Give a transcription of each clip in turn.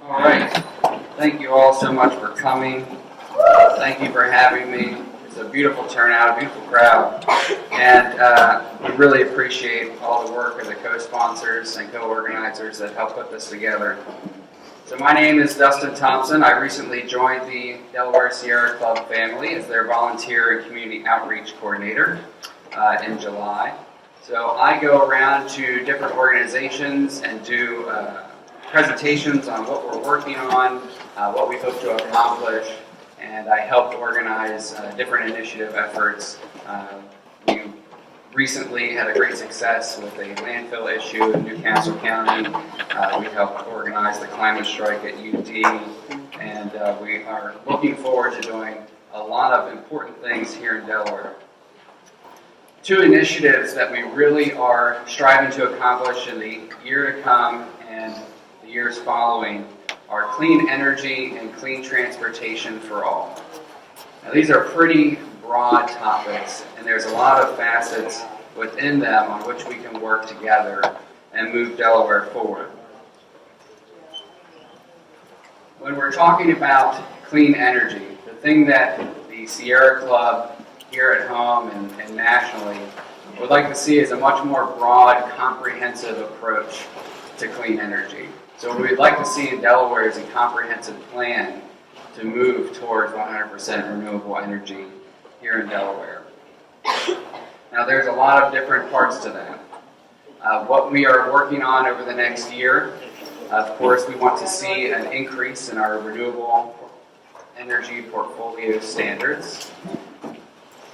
All right. Thank you all so much for coming. Thank you for having me. It's a beautiful turnout, a beautiful crowd, and we really appreciate all the work of the co-sponsors and co-organizers that helped put this together. So my name is Dustin Thompson. I recently joined the Delaware Sierra Club family as their volunteer and community outreach coordinator in July. So I go around to different organizations and do presentations on what we're working on, what we hope to accomplish, and I helped organize different initiative efforts. We recently had a great success with a landfill issue in Newcastle County. We helped organize the climate strike at UD, and we are looking forward to doing a lot of important things here in Delaware. Two initiatives that we really are striving to accomplish in the year to come and the years following are clean energy and clean transportation for all. Now, these are pretty broad topics, and there's a lot of facets within them on which we can work together and move Delaware forward. When we're talking about clean energy, the thing that the Sierra Club here at home and nationally would like to see is a much more broad, comprehensive approach to clean energy. So what we'd like to see in Delaware is a comprehensive plan to move towards 100% renewable energy here in Delaware. Now there's a lot of different parts to that. What we are working on over the next year, of course, we want to see an increase in our renewable energy portfolio standards,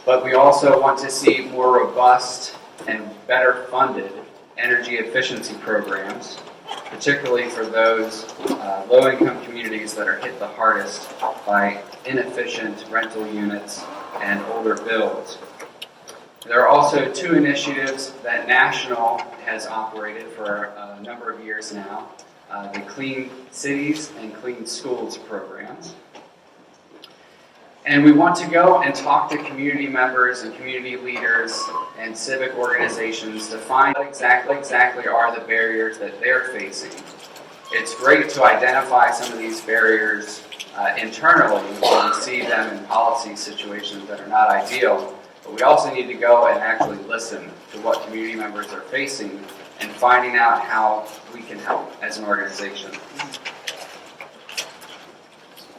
but we also want to see more robust and better funded energy efficiency programs, particularly for those low-income communities that are hit the hardest by inefficient rental units and older builds. There are also two initiatives that National has operated for a number of years now, the Clean Cities and Clean Schools programs. And we want to go and talk to community members and community leaders and civic organizations to find what exactly are the barriers that they're facing. It's great to identify some of these barriers internally when we see them in policy situations that are not ideal, but we also need to go and actually listen to what community members are facing and finding out how we can help as an organization.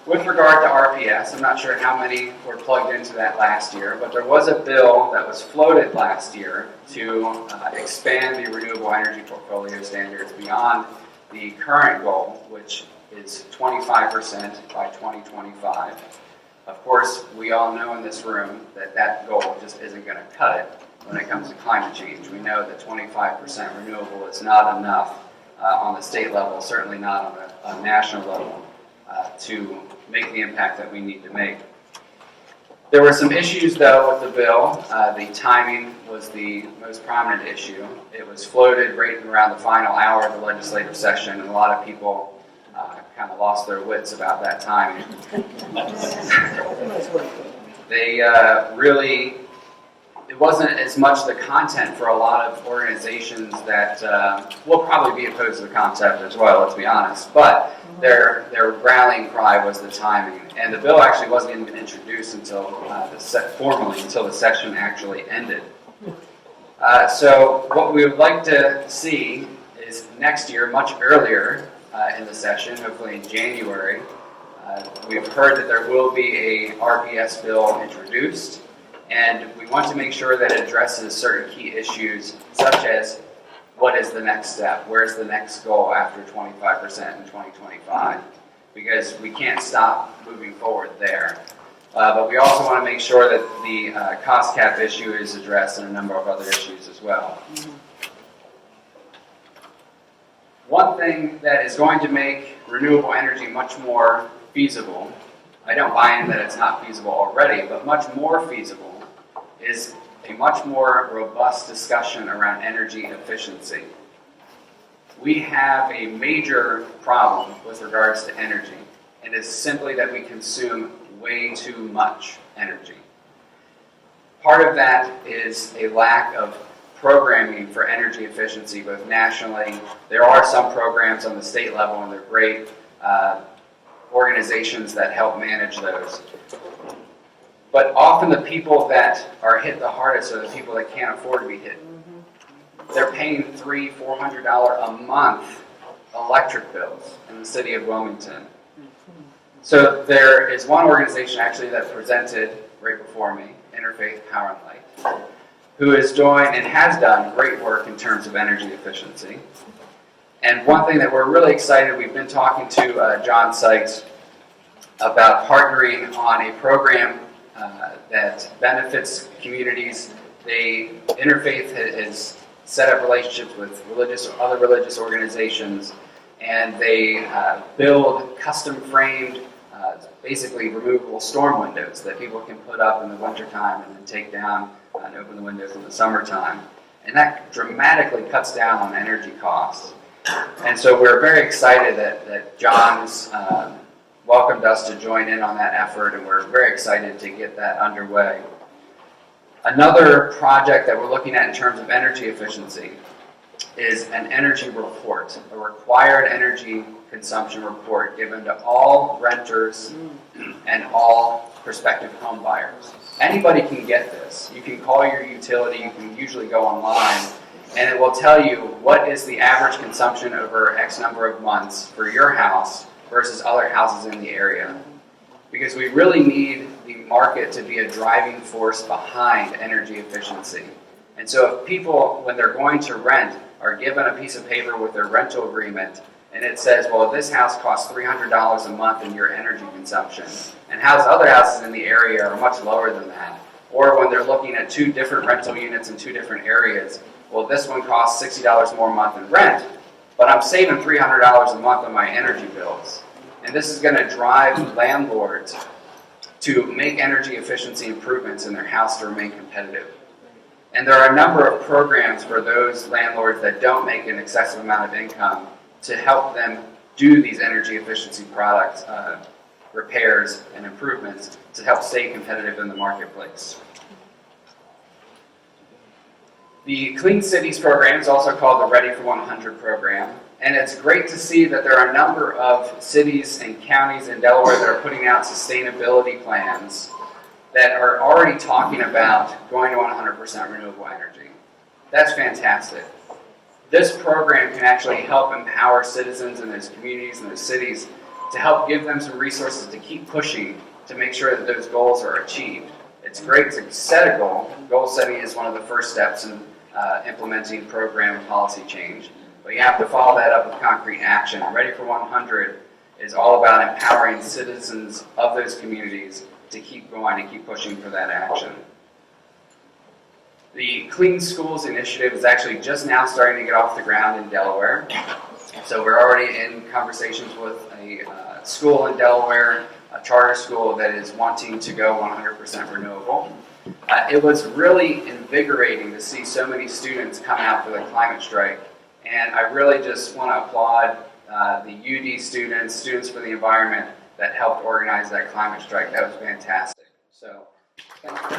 With regard to RPS, I'm not sure how many were plugged into that last year, but there was a bill that was floated last year to expand the renewable energy portfolio standards beyond the current goal, which is 25% by 2025. Of course, we all know in this room that that goal just isn't going to cut it when it comes to climate change. We know that 25% renewable is not enough on the state level, certainly not on a national level, to make the impact that we need to make. There were some issues, though, with the bill. The timing was the most prominent issue. It was floated right around the final hour of the legislative session, and a lot of people kind of lost their wits about that timing. They really, it wasn't as much the content for a lot of organizations that will probably be opposed to the concept as well, let's be honest, but their rallying cry was the timing. And the bill actually wasn't even introduced until formally until the session actually ended. So what we would like to see is next year, much earlier in the session, hopefully in January, we've heard that there will be a RPS bill introduced, and we want to make sure that it addresses certain key issues, such as what is the next step? Where's the next goal after 25% in 2025? Because we can't stop moving forward there. But we also want to make sure that the cost cap issue is addressed and a number of other issues as well. One thing that is going to make renewable energy much more feasible, I don't buy in that it's not feasible already, but much more feasible, is a much more robust discussion around energy efficiency. We have a major problem with regards to energy, and it's simply that we consume way too much energy. Part of that is a lack of programming for energy efficiency, both nationally. There are some programs on the state level, and they're great, organizations that help manage those. But often the people that are hit the hardest are the people that can't afford to be hit. They're paying $300, $400 a month electric bills in the city of Wilmington. So there is one organization actually that presented right before me, Interfaith Power and Light, who is doing and has done great work in terms of energy efficiency. And one thing that we're really excited, we've been talking to John Sykes about partnering on a program that benefits communities. Interfaith has set up relationships with other religious organizations, and they build custom-framed, basically removable storm windows that people can put up in the wintertime and then take down and open the windows in the summertime. And that dramatically cuts down on energy costs. And so we're very excited that John's welcomed us to join in on that effort, and we're very excited to get that underway. Another project that we're looking at in terms of energy efficiency is an energy report, a required energy consumption report given to all renters and all prospective home buyers. Anybody can get this. You can call your utility, you can usually go online, and it will tell you what is the average consumption over X number of months for your house versus other houses in the area. Because we really need the market to be a driving force behind energy efficiency. And so if people, when they're going to rent, are given a piece of paper with their rental agreement, and it says, well, this house costs $300 a month in your energy consumption, and other houses in the area are much lower than that. Or when they're looking at two different rental units in two different areas, well, this one costs $60 more a month in rent, but I'm saving $300 a month on my energy bills. And this is going to drive landlords to make energy efficiency improvements in their house to remain competitive. And there are a number of programs for those landlords that don't make an excessive amount of income to help them do these energy efficiency products, repairs, and improvements to help stay competitive in the marketplace. The Clean Cities program is also called the Ready for 100 program, and it's great to see that there are a number of cities and counties in Delaware that are putting out sustainability plans that are already talking about going to 100% renewable energy. That's fantastic. This program can actually help empower citizens in those communities and those cities to help give them some resources to keep pushing to make sure that those goals are achieved. It's great to set a goal. Goal setting is one of the first steps in implementing program and policy change. But you have to follow that up with concrete action. Ready for 100 is all about empowering citizens of those communities to keep going and keep pushing for that action. The Clean Schools Initiative is actually just now starting to get off the ground in Delaware. So we're already in conversations with a school in Delaware, a charter school that is wanting to go 100% renewable. It was really invigorating to see so many students come out for the climate strike. And I really just want to applaud the UD students for the environment that helped organize that climate strike. That was fantastic. So, thank you.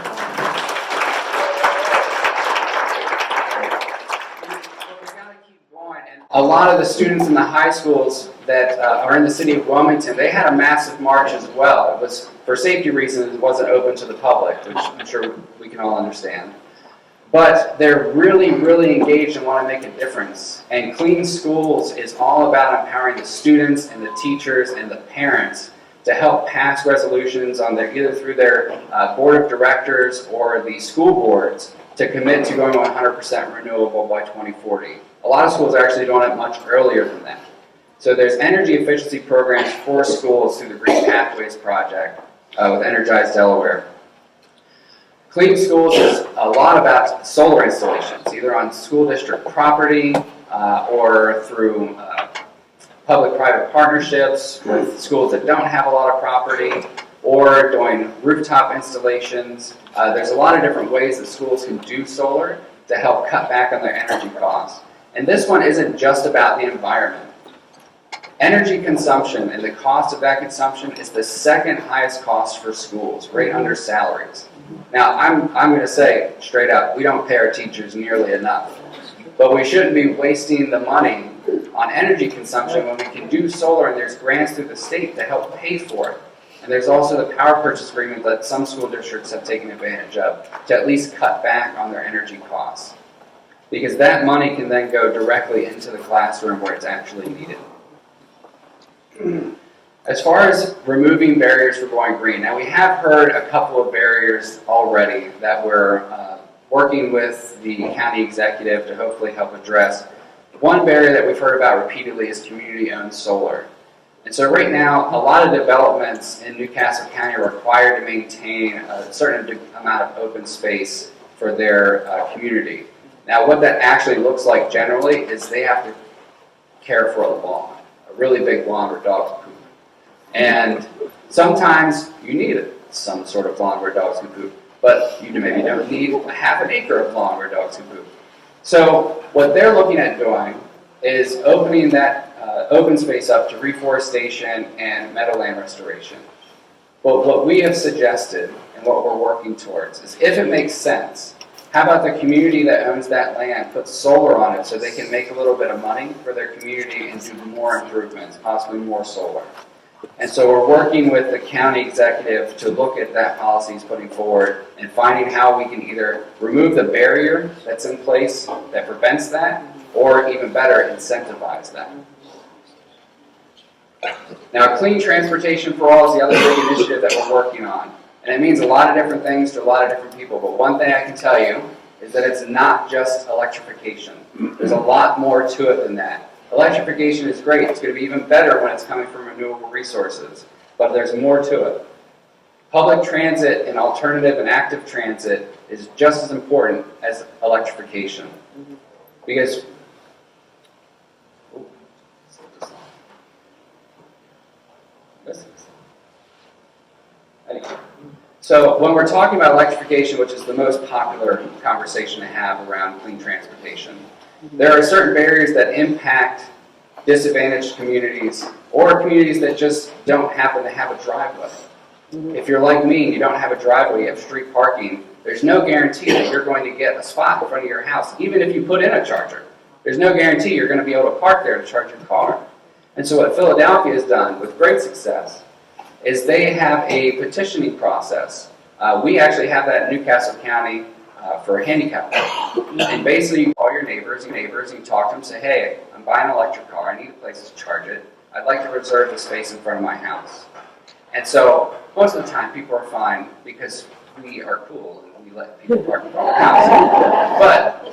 A lot of the students in the high schools that are in the city of Wilmington, they had a massive march as well. It was, for safety reasons, it wasn't open to the public, which I'm sure we can all understand. But they're really, really engaged and want to make a difference. And Clean Schools is all about empowering the students and the teachers and the parents to help pass resolutions on either through their board of directors or the school boards to commit to going 100% renewable by 2040. A lot of schools are actually doing it much earlier than that. So there's energy efficiency programs for schools through the Green Pathways Project with Energize Delaware. Clean Schools is a lot about solar installations, either on school district property or through public-private partnerships with schools that don't have a lot of property, or doing rooftop installations. There's a lot of different ways that schools can do solar to help cut back on their energy costs. And this one isn't just about the environment. Energy consumption and the cost of that consumption is the second highest cost for schools, right under salaries. Now, I'm going to say straight up, we don't pay our teachers nearly enough. But we shouldn't be wasting the money on energy consumption when we can do solar and there's grants through the state to help pay for it. And there's also the power purchase agreement that some school districts have taken advantage of to at least cut back on their energy costs. Because that money can then go directly into the classroom where it's actually needed. As far as removing barriers for going green, now we have heard a couple of barriers already that we're working with the county executive to hopefully help address. One barrier that we've heard about repeatedly is community-owned solar. And so right now, a lot of developments in Newcastle County are required to maintain a certain amount of open space for their community. Now what that actually looks like generally is they have to care for a lawn, a really big lawn where dogs poop. And sometimes you need some sort of lawn where dogs can poop, but you maybe don't need a half an acre of lawn where dogs can poop. So what they're looking at doing is opening that open space up to reforestation and meadowland restoration. But what we have suggested and what we're working towards is, if it makes sense, how about the community that owns that land put solar on it so they can make a little bit of money for their community and do more improvements, possibly more solar. And so we're working with the county executive to look at that policy he's putting forward and finding how we can either remove the barrier that's in place that prevents that, or even better, incentivize that. Now, clean transportation for all is the other big initiative that we're working on. And it means a lot of different things to a lot of different people. But one thing I can tell you is that it's not just electrification. There's a lot more to it than that. Electrification is great. It's going to be even better when it's coming from renewable resources. But there's more to it. Public transit and alternative and active transit is just as important as electrification. Because so when we're talking about electrification, which is the most popular conversation to have around clean transportation, there are certain barriers that impact disadvantaged communities or communities that just don't happen to have a driveway. If you're like me and you don't have a driveway, you have street parking, there's no guarantee that you're going to get a spot in front of your house, even if you put in a charger. There's no guarantee you're going to be able to park there to charge your car. And so what Philadelphia has done with great success is they have a petitioning process. We actually have that in Newcastle County for handicap. And basically you call your neighbors, and you talk to them, say, hey, I'm buying an electric car, I need a place to charge it. I'd like to reserve the space in front of my house. And so most of the time people are fine because we are cool and we let people park in front of our house. But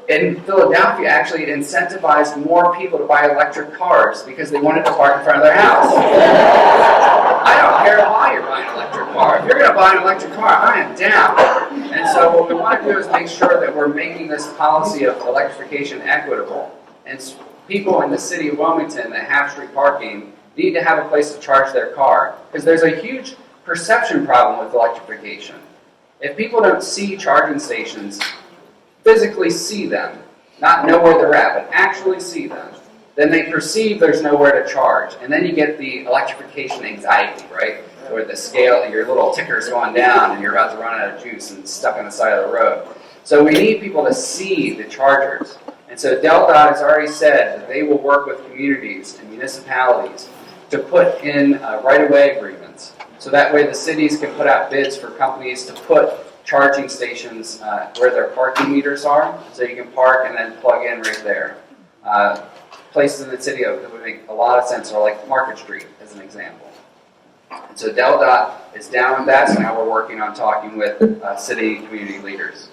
in Philadelphia, actually, it incentivized more people to buy electric cars because they wanted to park in front of their house. I don't care why you're buying an electric car. If you're going to buy an electric car, I am down. And so what we want to do is make sure that we're making this policy of electrification equitable. And people in the city of Wilmington that have street parking need to have a place to charge their car, because there's a huge perception problem with electrification. If people don't see charging stations, physically see them, not know where they're at, but actually see them, then they perceive there's nowhere to charge. And then you get the electrification anxiety, right? Where the scale, your little ticker's going down and you're about to run out of juice and stuck on the side of the road. So we need people to see the chargers. And so DelDOT has already said that they will work with communities and municipalities to put in right-of-way agreements. So that way the cities can put out bids for companies to put charging stations where their parking meters are, so you can park and then plug in right there. Places in the city that would make a lot of sense are like Market Street, as an example. And so DelDOT is down with that, so now we're working on talking with city and community leaders.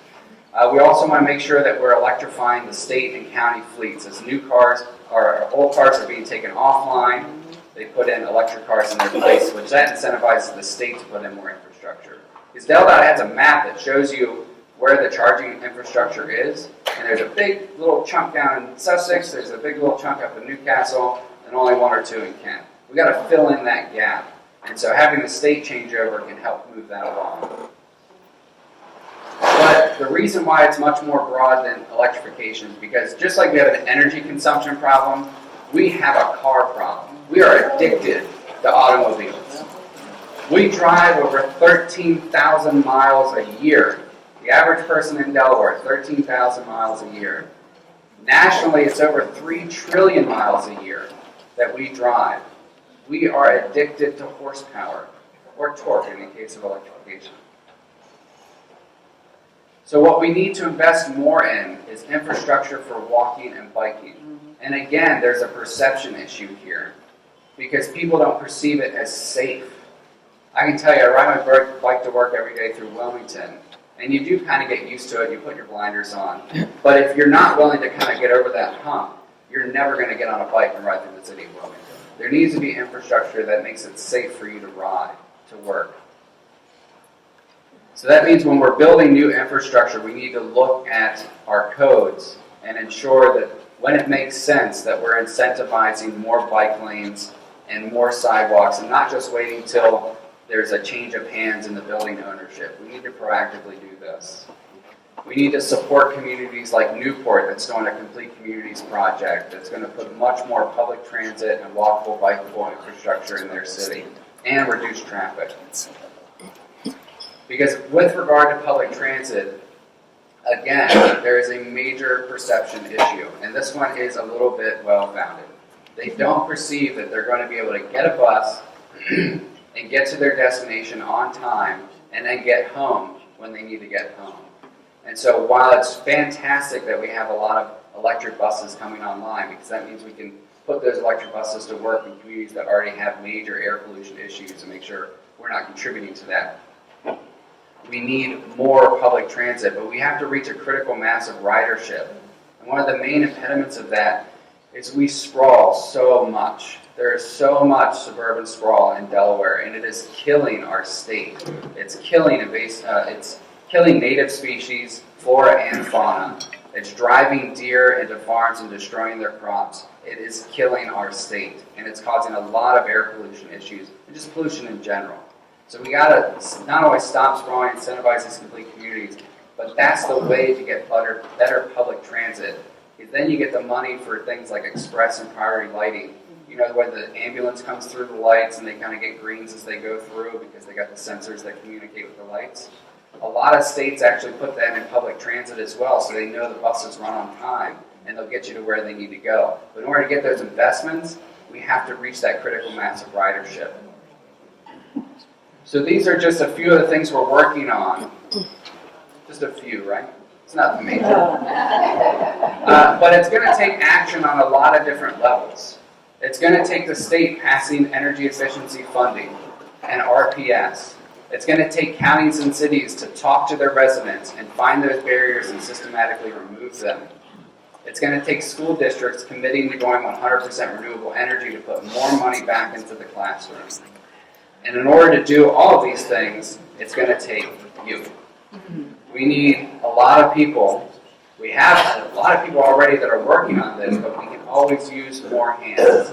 We also want to make sure that we're electrifying the state and county fleets. As new cars, or old cars are being taken offline, they put in electric cars in their place, which that incentivizes the state to put in more infrastructure. Because DelDOT has a map that shows you where the charging infrastructure is, and there's a big little chunk down in Sussex, there's a big little chunk up in Newcastle, and only one or two in Kent. We've got to fill in that gap. And so having the state changeover can help move that along. But the reason why it's much more broad than electrification is because just like we have an energy consumption problem, we have a car problem. We are addicted to automobiles. We drive over 13,000 miles a year. The average person in Delaware, 13,000 miles a year. Nationally, it's over 3 trillion miles a year that we drive. We are addicted to horsepower, or torque in the case of electrification. So what we need to invest more in is infrastructure for walking and biking. And again, there's a perception issue here, because people don't perceive it as safe. I can tell you, I ride my bike to work every day through Wilmington, and you do kind of get used to it, you put your blinders on. But if you're not willing to kind of get over that hump, you're never going to get on a bike and ride through the city of Wilmington. There needs to be infrastructure that makes it safe for you to ride to work. So that means when we're building new infrastructure, we need to look at our codes and ensure that when it makes sense that we're incentivizing more bike lanes and more sidewalks, and not just waiting till there's a change of hands in the building ownership. We need to proactively do this. We need to support communities like Newport that's doing a Complete Communities project that's going to put much more public transit and walkable, bikeable infrastructure in their city and reduce traffic. Because with regard to public transit, again, there is a major perception issue, and this one is a little bit well-founded. They don't perceive that they're going to be able to get a bus and get to their destination on time and then get home when they need to get home. And so while it's fantastic that we have a lot of electric buses coming online, because that means we can put those electric buses to work in communities that already have major air pollution issues and make sure we're not contributing to that. We need more public transit, but we have to reach a critical mass of ridership. And one of the main impediments of that is we sprawl so much. There is so much suburban sprawl in Delaware, and it is killing our state. It's killing native species, flora and fauna. It's driving deer into farms and destroying their crops. It is killing our state, and it's causing a lot of air pollution issues, and just pollution in general. So we gotta not only stop sprawling, incentivize these complete communities, but that's the way to get better public transit. Because then you get the money for things like express and priority lighting. You know, when the ambulance comes through the lights and they kind of get greens as they go through because they got the sensors that communicate with the lights. A lot of states actually put that in public transit as well, so they know the buses run on time and they'll get you to where they need to go. But in order to get those investments, we have to reach that critical mass of ridership. So these are just a few of the things we're working on. Just a few, right? It's nothing major. But it's going to take action on a lot of different levels. It's going to take the state passing energy efficiency funding and RPS. It's going to take counties and cities to talk to their residents and find those barriers and systematically remove them. It's going to take school districts committing to going 100% renewable energy to put more money back into the classroom. And in order to do all of these things, it's going to take you. We need a lot of people. We have a lot of people already that are working on this, but we can always use more hands.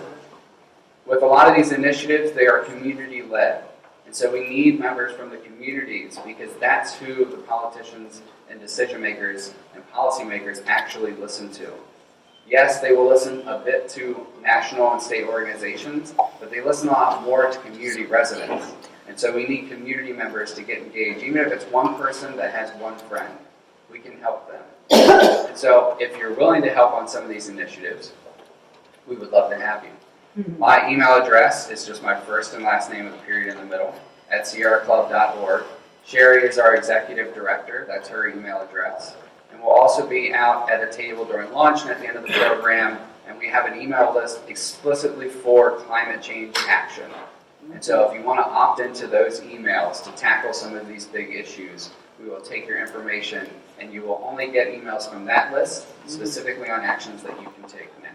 With a lot of these initiatives, they are community-led. And so we need members from the communities because that's who the politicians and decision makers and policymakers actually listen to. Yes, they will listen a bit to national and state organizations, but they listen a lot more to community residents. And so we need community members to get engaged. Even if it's one person that has one friend, we can help them. And so if you're willing to help on some of these initiatives, we would love to have you. My email address is just my first and last name with a period in the middle, at sierraclub.org. Sherry is our executive director. That's her email address. And we'll also be out at a table during lunch and at the end of the program, and we have an email list explicitly for climate change action. And so if you want to opt into those emails to tackle some of these big issues, we will take your information, and you will only get emails from that list specifically on actions that you can take now.